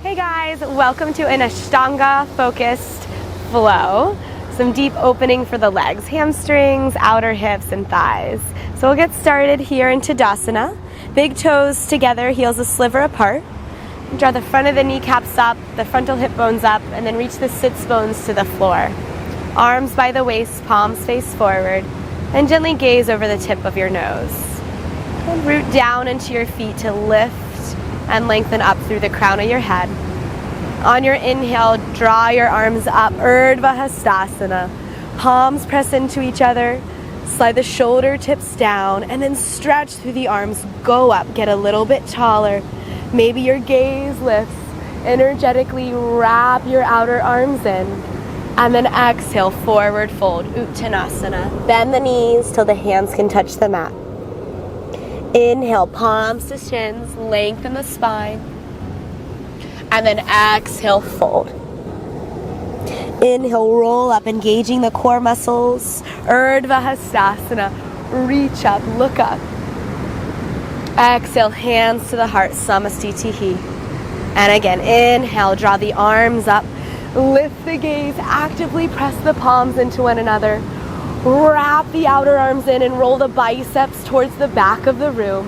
Hey guys, welcome to an Ashtanga focused flow. Some deep opening for the legs, hamstrings, outer hips, and thighs. So we'll get started here in Tadasana. Big toes together, heels a sliver apart. Draw the front of the kneecaps up, the frontal hip bones up, and then reach the sits bones to the floor. Arms by the waist, palms face forward, and gently gaze over the tip of your nose. And root down into your feet to lift and lengthen up through the crown of your head. On your inhale, draw your arms up, Urdhva Hastasana. Palms press into each other, slide the shoulder tips down, and then stretch through the arms, go up, get a little bit taller. Maybe your gaze lifts, energetically wrap your outer arms in, and then exhale, forward fold, Uttanasana. Bend the knees till the hands can touch the mat. Inhale, palms to shins, lengthen the spine. And then exhale, fold. Inhale, roll up, engaging the core muscles. Urdhva Hastasana, reach up, look up. Exhale, hands to the heart, Samastitihi. And again, inhale, draw the arms up. Lift the gaze, actively press the palms into one another. Wrap the outer arms in and roll the biceps towards the back of the room.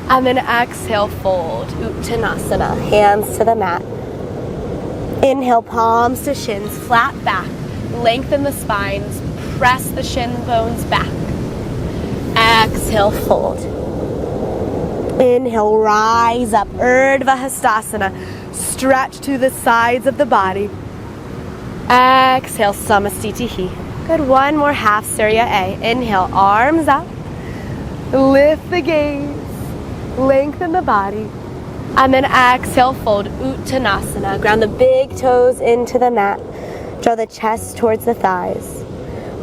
And then exhale, fold, Uttanasana, hands to the mat. Inhale, palms to shins, flat back. Lengthen the spines, press the shin bones back. Exhale, fold. Inhale, rise up, Urdhva Hastasana. Stretch to the sides of the body. Exhale, Samastitihi. Good, one more half, Surya A. Inhale, arms up. Lift the gaze. Lengthen the body. And then exhale, fold, Uttanasana. Ground the big toes into the mat. Draw the chest towards the thighs.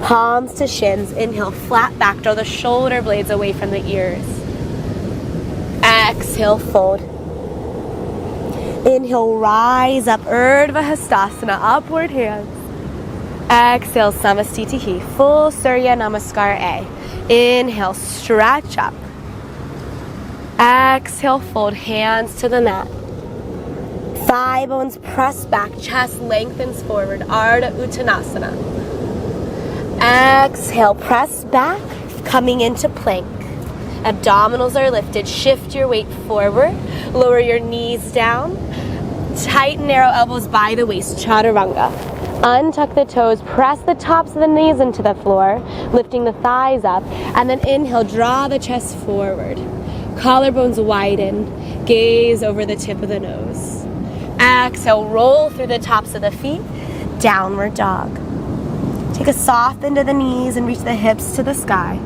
Palms to shins. Inhale, flat back. Draw the shoulder blades away from the ears. Exhale, fold. Inhale, rise up, Urdhva Hastasana, upward hands. Exhale, Samastitihi, full Surya Namaskar A. Inhale, stretch up. Exhale, fold, hands to the mat. Thigh bones press back, chest lengthens forward, Ardha Uttanasana. Exhale, press back, coming into plank. Abdominals are lifted, shift your weight forward, lower your knees down, tighten narrow elbows by the waist, Chaturanga. Untuck the toes, press the tops of the knees into the floor, lifting the thighs up, and then inhale, draw the chest forward. Collarbones widen, gaze over the tip of the nose. Exhale, roll through the tops of the feet, downward dog. Take a soft bend to the knees and reach the hips to the sky.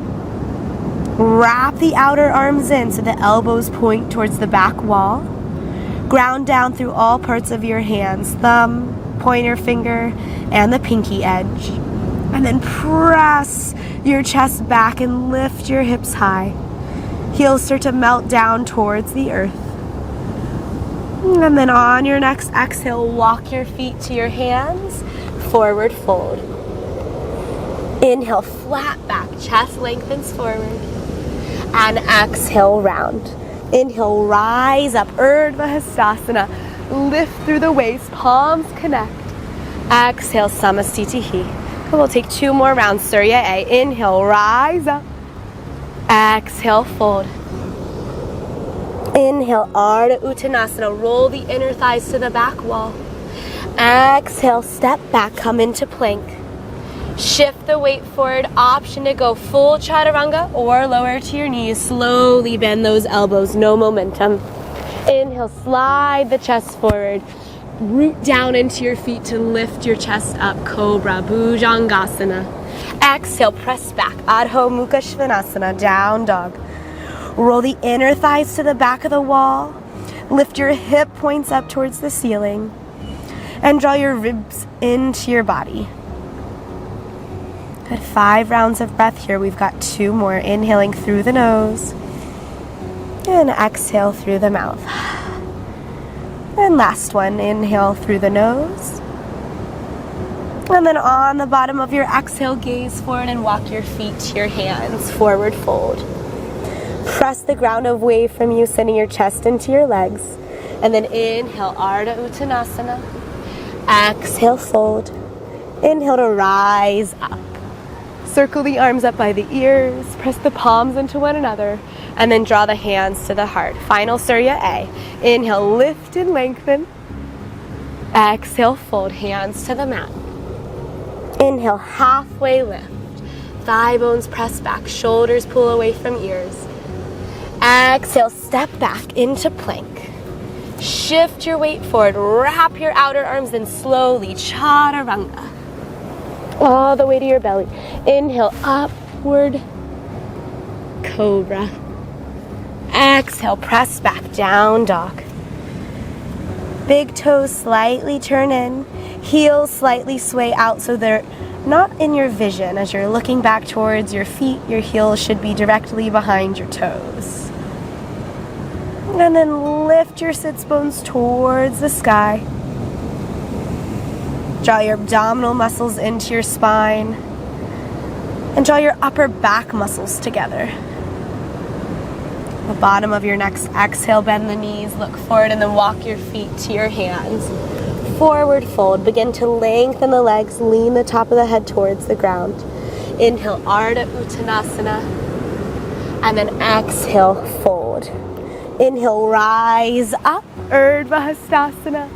Wrap the outer arms in so the elbows point towards the back wall. Ground down through all parts of your hands, thumb, pointer finger, and the pinky edge. And then press your chest back and lift your hips high. Heels start to melt down towards the earth. And then on your next exhale, walk your feet to your hands, forward fold. Inhale, flat back, chest lengthens forward. And exhale, round. Inhale, rise up, Urdhva Hastasana. Lift through the waist, palms connect. Exhale, Samastitihi. We'll take two more rounds, Surya A. Inhale, rise up. Exhale, fold. Inhale, Ardha Uttanasana. Roll the inner thighs to the back wall. Exhale, step back, come into plank. Shift the weight forward, option to go full Chaturanga or lower to your knees. Slowly bend those elbows, no momentum. Inhale, slide the chest forward. Root down into your feet to lift your chest up, Cobra, Bhujangasana. Exhale, press back, Adho Mukha Svanasana, down dog. Roll the inner thighs to the back of the wall. Lift your hip points up towards the ceiling. And draw your ribs into your body. Good, 5 rounds of breath here. We've got 2 more. Inhaling through the nose. And exhale through the mouth. And last one, inhale through the nose. And then on the bottom of your exhale, gaze forward and walk your feet to your hands, forward fold. Press the ground away from you, sending your chest into your legs. And then inhale, Ardha Uttanasana. Exhale, fold. Inhale to rise up. Circle the arms up by the ears. Press the palms into one another. And then draw the hands to the heart. Final Surya A. Inhale, lift and lengthen. Exhale, fold, hands to the mat. Inhale, halfway lift. Thigh bones press back, shoulders pull away from ears. Exhale, step back into plank. Shift your weight forward, wrap your outer arms, then slowly chaturanga. All the way to your belly. Inhale, upward cobra. Exhale, press back, down dog. Big toes slightly turn in, heels slightly sway out so they're not in your vision. As you're looking back towards your feet, your heels should be directly behind your toes. And then lift your sits bones towards the sky. Draw your abdominal muscles into your spine. And draw your upper back muscles together. The bottom of your next exhale, bend the knees, look forward, and then walk your feet to your hands. Forward fold. Begin to lengthen the legs, lean the top of the head towards the ground. Inhale, Ardha Uttanasana. And then exhale, fold. Inhale, rise up, Urdhva Hastasana.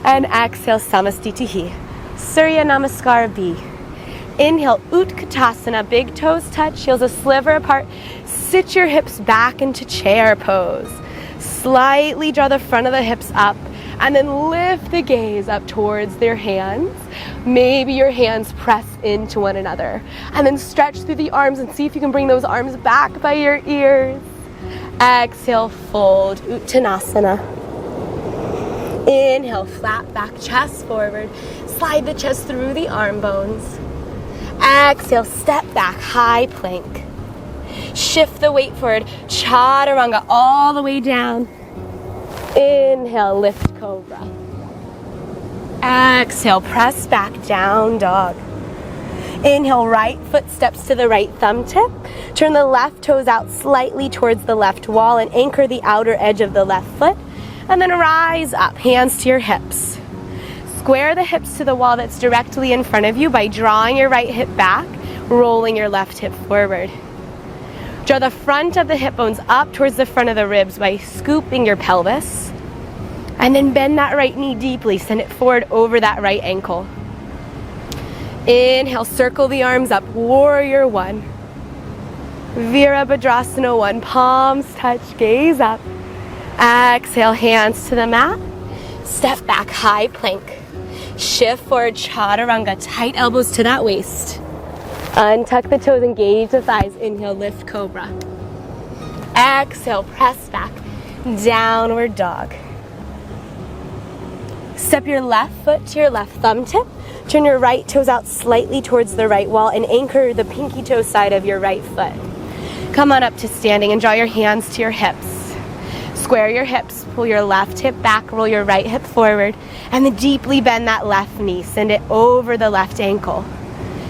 And exhale, Samastitihi. Surya Namaskar B. Inhale, Utkatasana, big toes touch, heels a sliver apart. Sit your hips back into chair pose. Slightly draw the front of the hips up and then lift the gaze up towards their hands. Maybe your hands press into one another. And then stretch through the arms and see if you can bring those arms back by your ears. Exhale, fold, Uttanasana. Inhale, flat back, chest forward. Slide the chest through the arm bones. Exhale, step back, high plank. Shift the weight forward, chaturanga all the way down. Inhale, lift cobra. Exhale, press back, down dog. Inhale, right foot steps to the right thumb tip. Turn the left toes out slightly towards the left wall and anchor the outer edge of the left foot. And then rise up, hands to your hips. Square the hips to the wall that's directly in front of you by drawing your right hip back, rolling your left hip forward. Draw the front of the hip bones up towards the front of the ribs by scooping your pelvis. And then bend that right knee deeply, send it forward over that right ankle. Inhale, circle the arms up, warrior one. Virabhadrasana one, palms touch, gaze up. Exhale, hands to the mat. Step back, high plank. Shift forward, chaturanga, tight elbows to that waist. Untuck the toes, engage the thighs. Inhale, lift cobra. Exhale, press back, downward dog. Step your left foot to your left thumb tip. Turn your right toes out slightly towards the right wall and anchor the pinky toe side of your right foot. Come on up to standing and draw your hands to your hips. Square your hips, pull your left hip back, roll your right hip forward, and then deeply bend that left knee. Send it over the left ankle.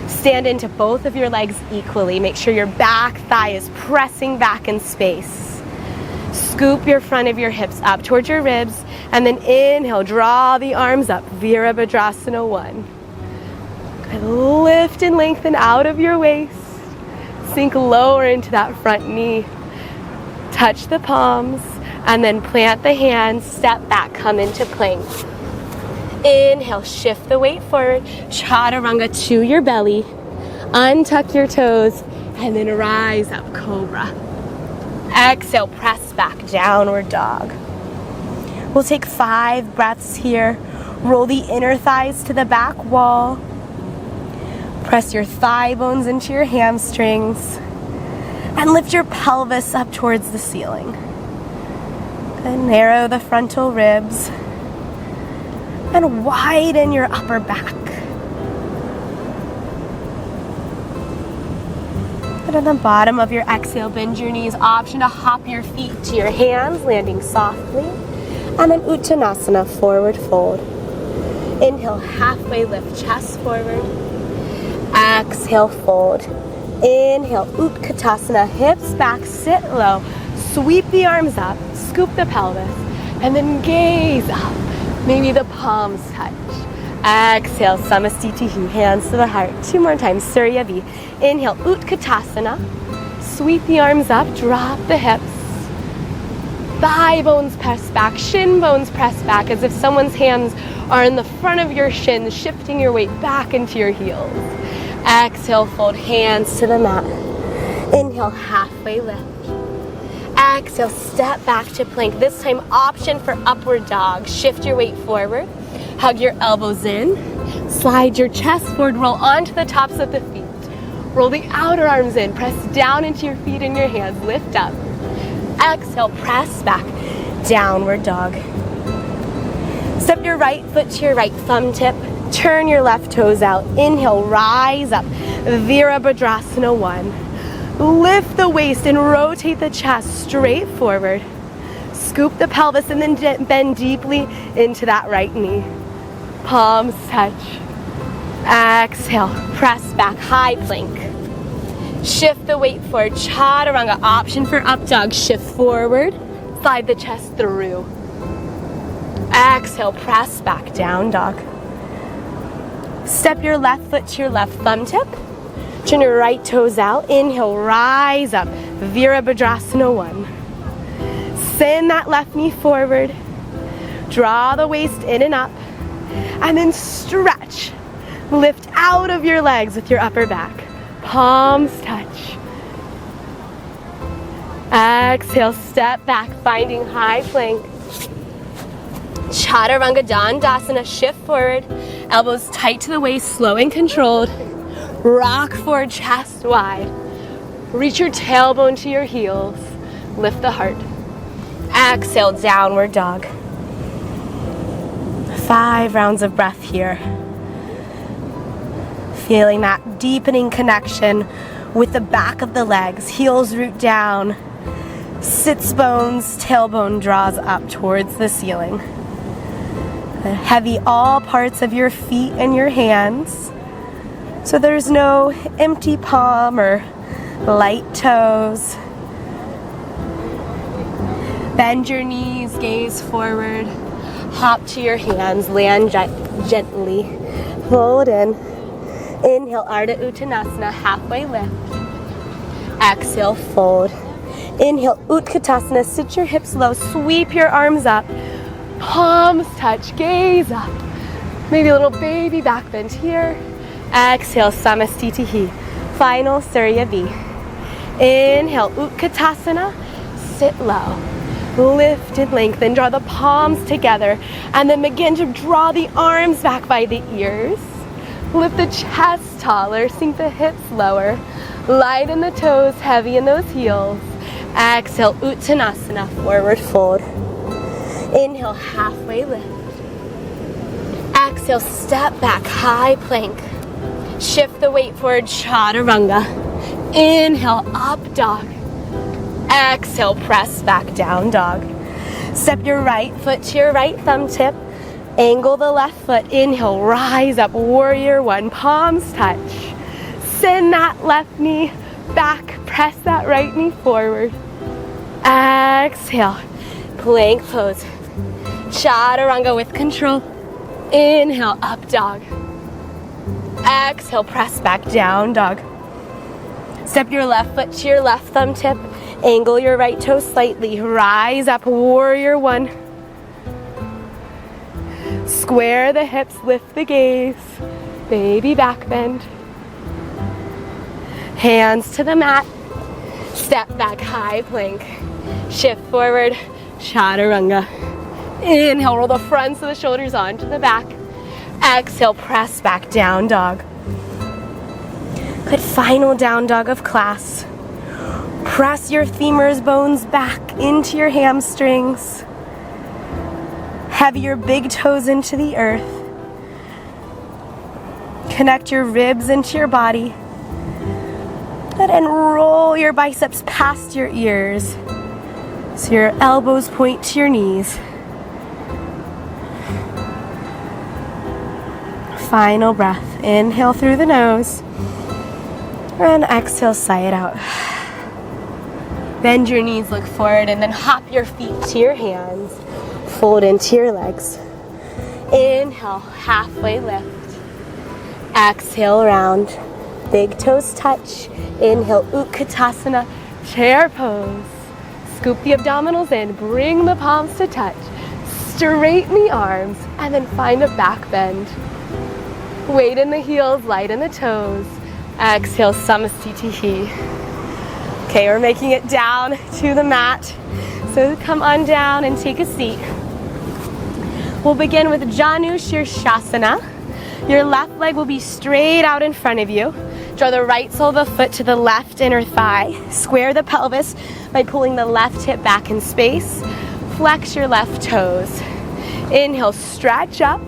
Stand into both of your legs equally. Make sure your back thigh is pressing back in space. Scoop your front of your hips up towards your ribs, and then inhale, draw the arms up, Virabhadrasana one. Lift and lengthen out of your waist. Sink lower into that front knee. Touch the palms, and then plant the hands, step back, come into plank. Inhale, shift the weight forward, chaturanga to your belly. Untuck your toes, and then rise up, cobra. Exhale, press back, downward dog. We'll take 5 breaths here. Roll the inner thighs to the back wall. Press your thigh bones into your hamstrings. And lift your pelvis up towards the ceiling. And narrow the frontal ribs. And widen your upper back. And on the bottom of your exhale, bend your knees. Option to hop your feet to your hands, landing softly. And then Uttanasana, forward fold. Inhale, halfway lift, chest forward. Exhale, fold. Inhale, Utkatasana, hips back, sit low. Sweep the arms up, scoop the pelvis. And then gaze up. Maybe the palms touch. Exhale, Samastitihi, hands to the heart. 2 more times, Surya V. Inhale, Utkatasana. Sweep the arms up, drop the hips. Thigh bones press back, shin bones press back, as if someone's hands are in the front of your shins, shifting your weight back into your heels. Exhale, fold hands to the mat. Inhale, halfway lift. Exhale, step back to plank. This time, option for upward dog. Shift your weight forward. Hug your elbows in. Slide your chest forward. Roll onto the tops of the feet. Roll the outer arms in. Press down into your feet and your hands. Lift up. Exhale, press back. Downward dog. Step your right foot to your right thumb tip. Turn your left toes out. Inhale, rise up. Virabhadrasana 1. Lift the waist and rotate the chest straight forward. Scoop the pelvis and then bend deeply into that right knee. Palms touch. Exhale, press back, high plank. Shift the weight forward, chaturanga, option for up dog. Shift forward, slide the chest through. Exhale, press back, down dog. Step your left foot to your left thumb tip. Turn your right toes out. Inhale, rise up. Virabhadrasana 1. Send that left knee forward. Draw the waist in and up. And then stretch. Lift out of your legs with your upper back. Palms touch. Exhale, step back, finding high plank. Chaturanga Dandasana, shift forward. Elbows tight to the waist, slow and controlled. Rock forward, chest wide. Reach your tailbone to your heels. Lift the heart. Exhale, downward dog. 5 rounds of breath here. Feeling that deepening connection with the back of the legs. Heels root down. Sits bones, tailbone draws up towards the ceiling. Heavy all parts of your feet and your hands. So there's no empty palm or light toes. Bend your knees, gaze forward. Hop to your hands, land gently. Fold in. Inhale, Ardha Uttanasana, halfway lift. Exhale, fold. Inhale, Utkatasana, sit your hips low, sweep your arms up. Palms touch, gaze up. Maybe a little baby back bend here. Exhale, Samastitihi. Final Surya V. Inhale, Utkatasana, sit low. Lift and lengthen, draw the palms together, and then begin to draw the arms back by the ears. Lift the chest taller, sink the hips lower. Light in the toes, heavy in those heels. Exhale, Uttanasana, forward fold. Inhale, halfway lift. Exhale, step back, high plank. Shift the weight forward, chaturanga. Inhale, up dog. Exhale, press back, down dog. Step your right foot to your right thumb tip. Angle the left foot. Inhale, rise up, warrior 1. Palms touch. Send that left knee back. Press that right knee forward. Exhale, plank pose. Chaturanga with control. Inhale, up dog. Exhale, press back, down dog. Step your left foot to your left thumb tip. Angle your right toe slightly. Rise up, warrior 1. Square the hips, lift the gaze. Baby back bend. Hands to the mat. Step back, high plank. Shift forward, chaturanga. Inhale, roll the fronts of the shoulders onto the back. Exhale, press back, down dog. Good, final down dog of class. Press your femurs bones back into your hamstrings. Have your big toes into the earth. Connect your ribs into your body. And roll your biceps past your ears. So your elbows point to your knees. Final breath. Inhale through the nose. And exhale, sigh it out. Bend your knees, look forward, and then hop your feet to your hands. fold into your legs. Inhale, halfway lift. Exhale, round. Big toes touch. Inhale, Utkatasana, chair pose. Scoop the abdominals in, bring the palms to touch. Straighten the arms, and then find a back bend. Weight in the heels, light in the toes. Exhale, Samasthiti. Okay, we're making it down to the mat. So come on down and take a seat. We'll begin with Janu Shirshasana. Your left leg will be straight out in front of you. Draw the right sole of the foot to the left inner thigh. Square the pelvis by pulling the left hip back in space. Flex your left toes. Inhale, stretch up.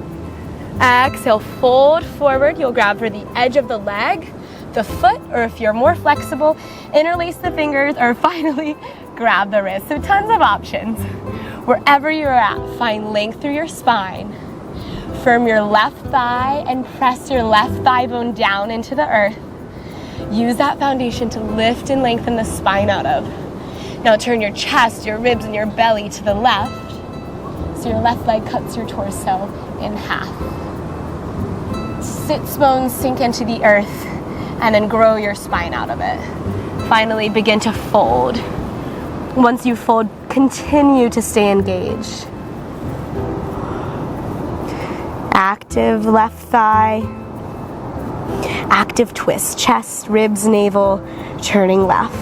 Exhale, fold forward. You'll grab for the edge of the leg, the foot, or if you're more flexible, interlace the fingers, or finally grab the wrist. So tons of options. Wherever you're at, find length through your spine. Firm your left thigh and press your left thigh bone down into the earth. Use that foundation to lift and lengthen the spine out of. Now turn your chest, your ribs, and your belly to the left. So your left leg cuts your torso in half. Sits bones sink into the earth and then grow your spine out of it. Finally, begin to fold. Once you fold, continue to stay engaged. Active left thigh. Active twist, chest, ribs, navel, turning left.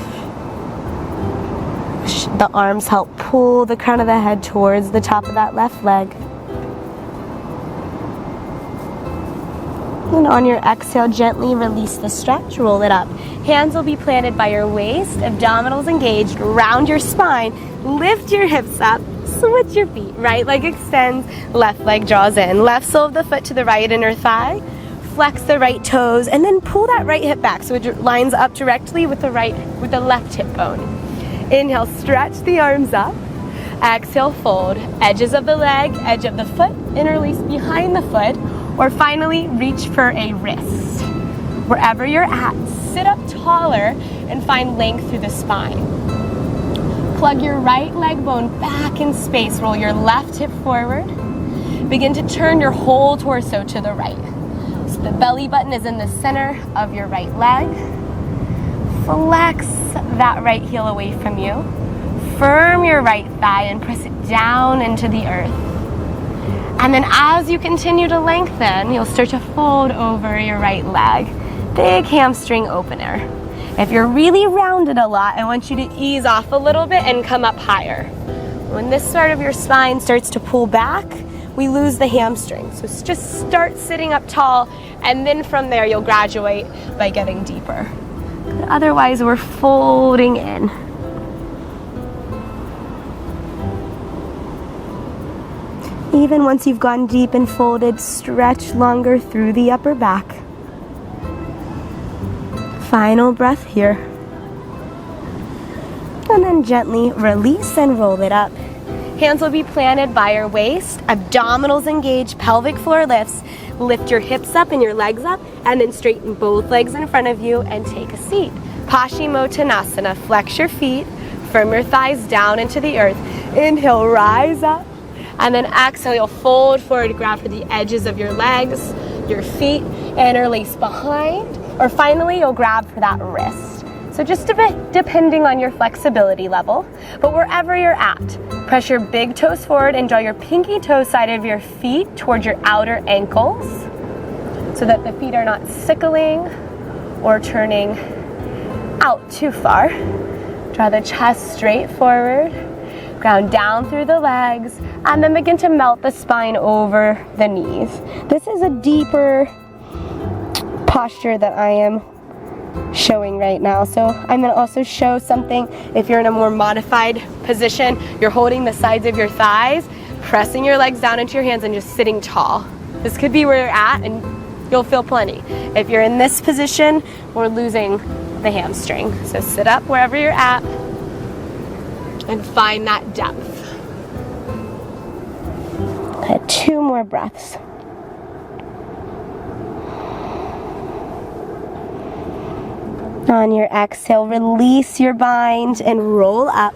The arms help pull the crown of the head towards the top of that left leg. And on your exhale, gently release the stretch, roll it up. Hands will be planted by your waist, abdominals engaged, round your spine, lift your hips up, switch your feet. Right leg extends, left leg draws in. Left sole of the foot to the right inner thigh, flex the right toes, and then pull that right hip back so it lines up directly with the left hip bone. Inhale, stretch the arms up. Exhale, fold. Edges of the leg, edge of the foot, interlace behind the foot, or finally reach for a wrist. Wherever you're at, sit up taller and find length through the spine. Plug your right leg bone back in space. Roll your left hip forward. Begin to turn your whole torso to the right. So the belly button is in the center of your right leg. Flex that right heel away from you. Firm your right thigh and press it down into the earth. And then as you continue to lengthen, you'll start to fold over your right leg. Big hamstring opener. If you're really rounded a lot, I want you to ease off a little bit and come up higher. When this part of your spine starts to pull back, we lose the hamstring. So just start sitting up tall, and then from there you'll graduate by getting deeper. But otherwise, we're folding in. Even once you've gone deep and folded, stretch longer through the upper back. Final breath here. And then gently release and roll it up. Hands will be planted by your waist, abdominals engaged, pelvic floor lifts. Lift your hips up and your legs up, and then straighten both legs in front of you and take a seat. Paschimottanasana. Flex your feet, firm your thighs down into the earth. Inhale, rise up. And then exhale, you'll fold forward, grab for the edges of your legs, your feet, interlace behind, or finally you'll grab for that wrist. So just a bit depending on your flexibility level, but wherever you're at, press your big toes forward and draw your pinky toe side of your feet towards your outer ankles so that the feet are not sickling or turning out too far. Draw the chest straight forward. Ground down through the legs, and then begin to melt the spine over the knees. This is a deeper posture that I am showing right now. So I'm going to also show something if you're in a more modified position. You're holding the sides of your thighs, pressing your legs down into your hands, and just sitting tall. This could be where you're at, and you'll feel plenty. If you're in this position, we're losing the hamstring. So sit up wherever you're at, and find that depth. 2 more breaths. On your exhale, release your bind and roll up.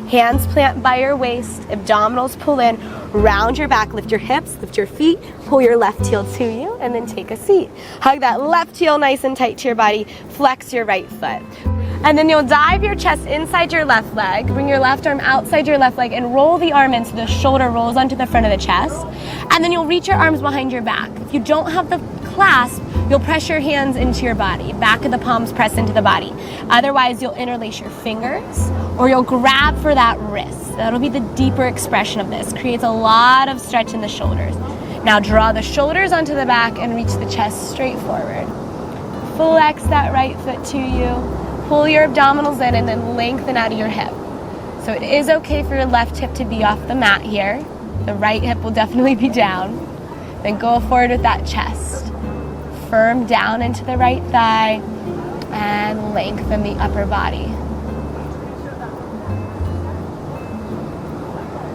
Hands plant by your waist, abdominals pull in, round your back, lift your hips, lift your feet, pull your left heel to you, and then take a seat. Hug that left heel nice and tight to your body, flex your right foot. And then you'll dive your chest inside your left leg, bring your left arm outside your left leg, and roll the arm in so the shoulder rolls onto the front of the chest. And then you'll reach your arms behind your back. If you don't have the clasp, you'll press your hands into your body, back of the palms press into the body. Otherwise, you'll interlace your fingers, or you'll grab for that wrist. That'll be the deeper expression of this. Creates a lot of stretch in the shoulders. Now draw the shoulders onto the back and reach the chest straight forward. Flex that right foot to you. Pull your abdominals in and then lengthen out of your hip. So it is okay for your left hip to be off the mat here. The right hip will definitely be down. Then go forward with that chest. Firm down into the right thigh and lengthen the upper body.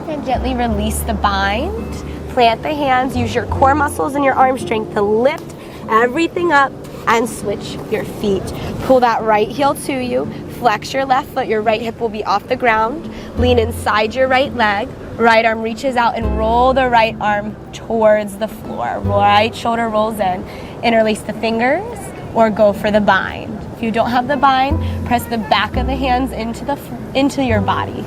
And gently release the bind. Plant the hands, use your core muscles and your arm strength to lift everything up and switch your feet. Pull that right heel to you, flex your left foot, your right hip will be off the ground. Lean inside your right leg, right arm reaches out and roll the right arm towards the floor. Right shoulder rolls in. Interlace the fingers or go for the bind. If you don't have the bind, press the back of the hands into your body.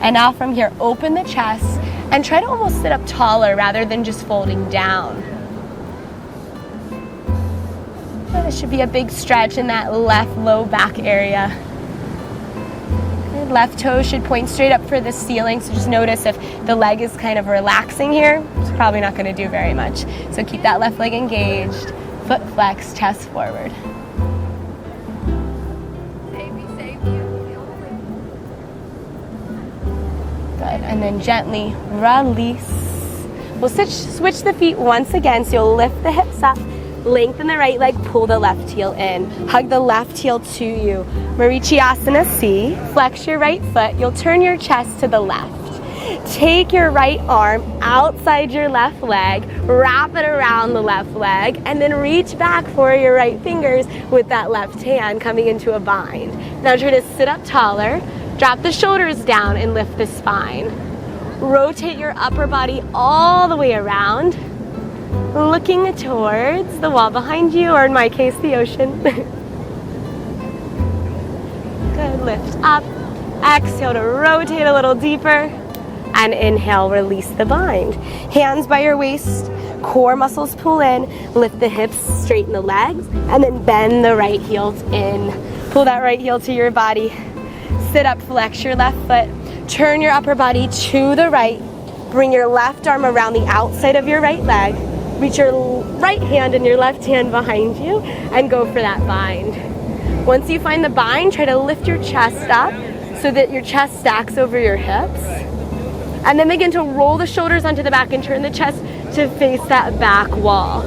And now from here, open the chest and try to almost sit up taller rather than just folding down. There should be a big stretch in that left low back area. Good. Left toe should point straight up for the ceiling, so just notice if the leg is kind of relaxing here. It's probably not going to do very much. So keep that left leg engaged, foot flex, chest forward. Good, and then gently release. We'll switch the feet once again, so you'll lift the hips up, lengthen the right leg, pull the left heel in. Hug the left heel to you. Marichyasana C. Flex your right foot. You'll turn your chest to the left. Take your right arm outside your left leg, wrap it around the left leg, and then reach back for your right fingers with that left hand coming into a bind. Now try to sit up taller, drop the shoulders down and lift the spine. Rotate your upper body all the way around, looking towards the wall behind you, or in my case, the ocean. Good, lift up. Exhale to rotate a little deeper. And inhale, release the bind. Hands by your waist, core muscles pull in, lift the hips, straighten the legs, and then bend the right heels in. Pull that right heel to your body. Sit up, flex your left foot. Turn your upper body to the right. Bring your left arm around the outside of your right leg. Reach your right hand and your left hand behind you and go for that bind. Once you find the bind, try to lift your chest up so that your chest stacks over your hips. And then begin to roll the shoulders onto the back and turn the chest to face that back wall.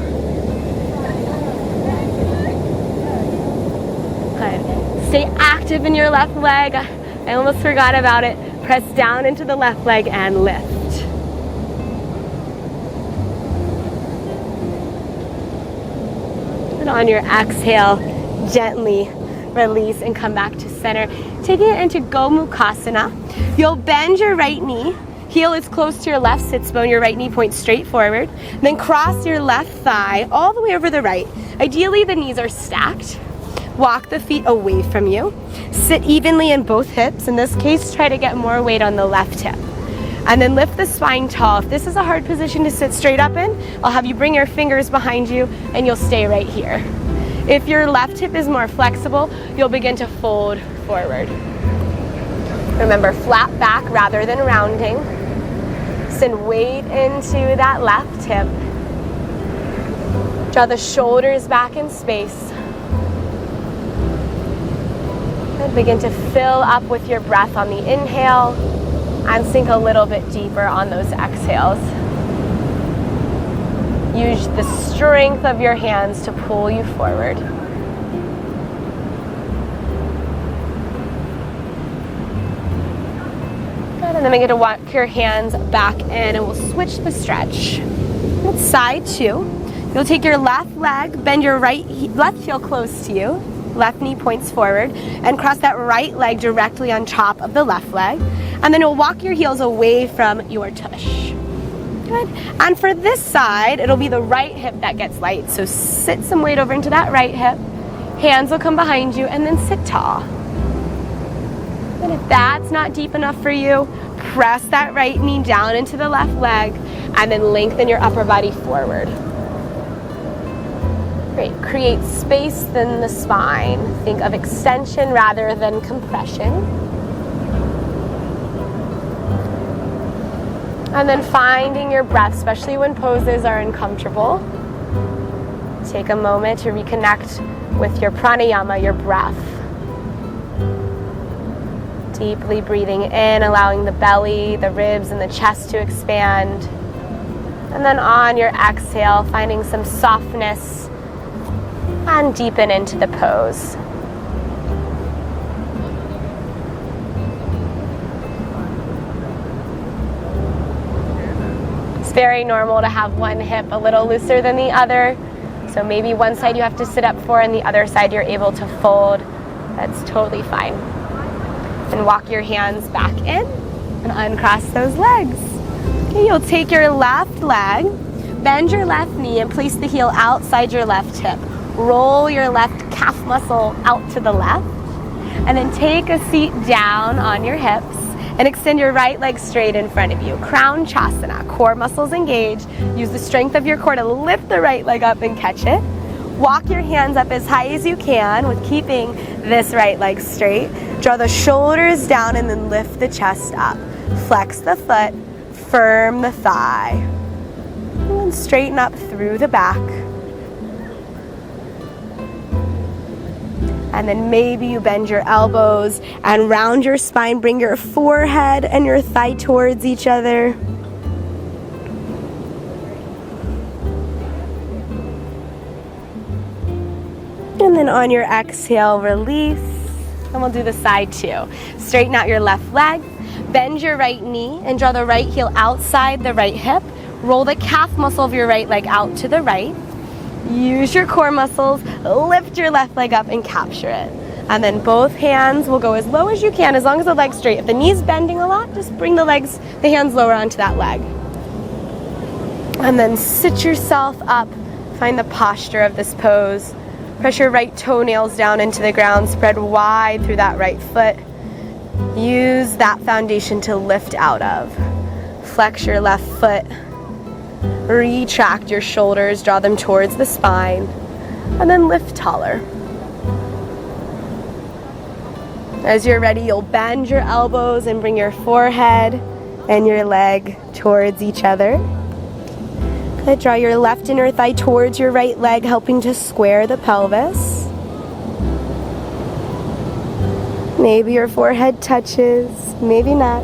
Good. Stay active in your left leg. I almost forgot about it. Press down into the left leg and lift. And on your exhale, gently release and come back to center. Taking it into Gomukhasana. You'll bend your right knee. Heel is close to your left sits bone, your right knee points straight forward. Then cross your left thigh all the way over the right. Ideally, the knees are stacked. Walk the feet away from you. Sit evenly in both hips. In this case, try to get more weight on the left hip. And then lift the spine tall. If this is a hard position to sit straight up in, I'll have you bring your fingers behind you and you'll stay right here. If your left hip is more flexible, you'll begin to fold forward. Remember, flat back rather than rounding. Send weight into that left hip. Draw the shoulders back in space. And begin to fill up with your breath on the inhale and sink a little bit deeper on those exhales. Use the strength of your hands to pull you forward. And then begin to walk your hands back in and we'll switch the stretch. Side two. You'll take your left leg, bend your left heel close to you, left knee points forward, and cross that right leg directly on top of the left leg. And then you'll walk your heels away from your tush. Good. And for this side, it'll be the right hip that gets light. So sit some weight over into that right hip. Hands will come behind you, and then sit tall. And if that's not deep enough for you, press that right knee down into the left leg, and then lengthen your upper body forward. Great. Create space in the spine. Think of extension rather than compression. And then finding your breath, especially when poses are uncomfortable. Take a moment to reconnect with your pranayama, your breath. Deeply breathing in, allowing the belly, the ribs, and the chest to expand. And then on your exhale, finding some softness and deepen into the pose. It's very normal to have one hip a little looser than the other. So maybe one side you have to sit up for and the other side you're able to fold. That's totally fine. And walk your hands back in and uncross those legs. Okay, you'll take your left leg, bend your left knee and place the heel outside your left hip. Roll your left calf muscle out to the left. And then take a seat down on your hips and extend your right leg straight in front of you. Crown Chasana, core muscles engaged. Use the strength of your core to lift the right leg up and catch it. Walk your hands up as high as you can with keeping this right leg straight. Draw the shoulders down and then lift the chest up. Flex the foot, firm the thigh. And straighten up through the back. And then maybe you bend your elbows and round your spine. Bring your forehead and your thigh towards each other. And then on your exhale, release. And we'll do the side too. Straighten out your left leg. Bend your right knee and draw the right heel outside the right hip. Roll the calf muscle of your right leg out to the right. Use your core muscles, lift your left leg up and capture it. And then both hands will go as low as you can, as long as the leg's straight. If the knee's bending a lot, just bring the hands lower onto that leg. And then sit yourself up. Find the posture of this pose. Press your right toenails down into the ground. Spread wide through that right foot. Use that foundation to lift out of. Flex your left foot. Retract your shoulders, draw them towards the spine, and then lift taller. As you're ready, you'll bend your elbows and bring your forehead and your leg towards each other. Good. Draw your left inner thigh towards your right leg, helping to square the pelvis. Maybe your forehead touches, maybe not.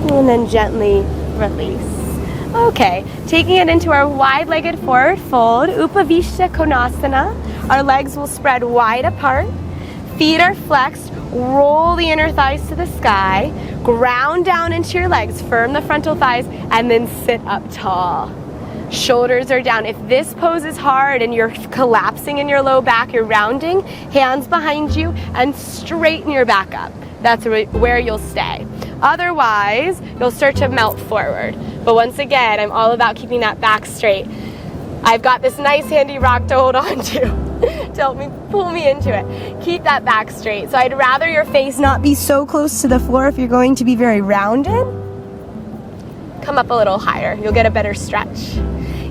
And then gently release. Okay, taking it into our wide-legged forward fold, Upavishta Konasana. Our legs will spread wide apart. Feet are flexed. Roll the inner thighs to the sky. Ground down into your legs. Firm the frontal thighs and then sit up tall. Shoulders are down. If this pose is hard and you're collapsing in your low back, you're rounding, hands behind you and straighten your back up. That's where you'll stay. Otherwise, you'll start to melt forward. But once again, I'm all about keeping that back straight. I've got this nice handy rock to hold on to help me pull me into it. Keep that back straight. So I'd rather your face not be so close to the floor if you're going to be very rounded. Come up a little higher. You'll get a better stretch.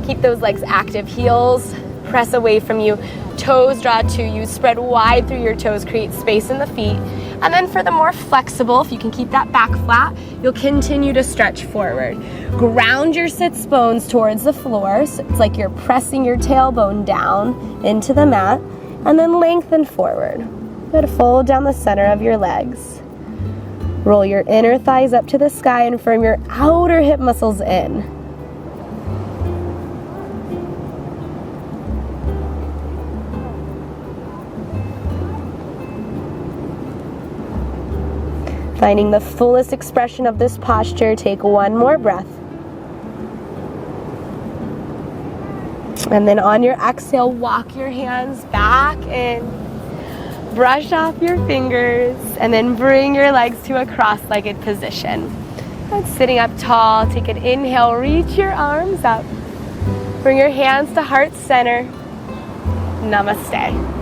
Keep those legs active. Heels press away from you. Toes draw to you. Spread wide through your toes. Create space in the feet. And then for the more flexible, if you can keep that back flat, you'll continue to stretch forward. Ground your sits bones towards the floor. So it's like you're pressing your tailbone down into the mat. And then lengthen forward. Good. Fold down the center of your legs. Roll your inner thighs up to the sky and firm your outer hip muscles in. Finding the fullest expression of this posture, take one more breath. And then on your exhale, walk your hands back in. Brush off your fingers and then bring your legs to a cross-legged position. And sitting up tall, take an inhale, reach your arms up. Bring your hands to heart center. Namaste.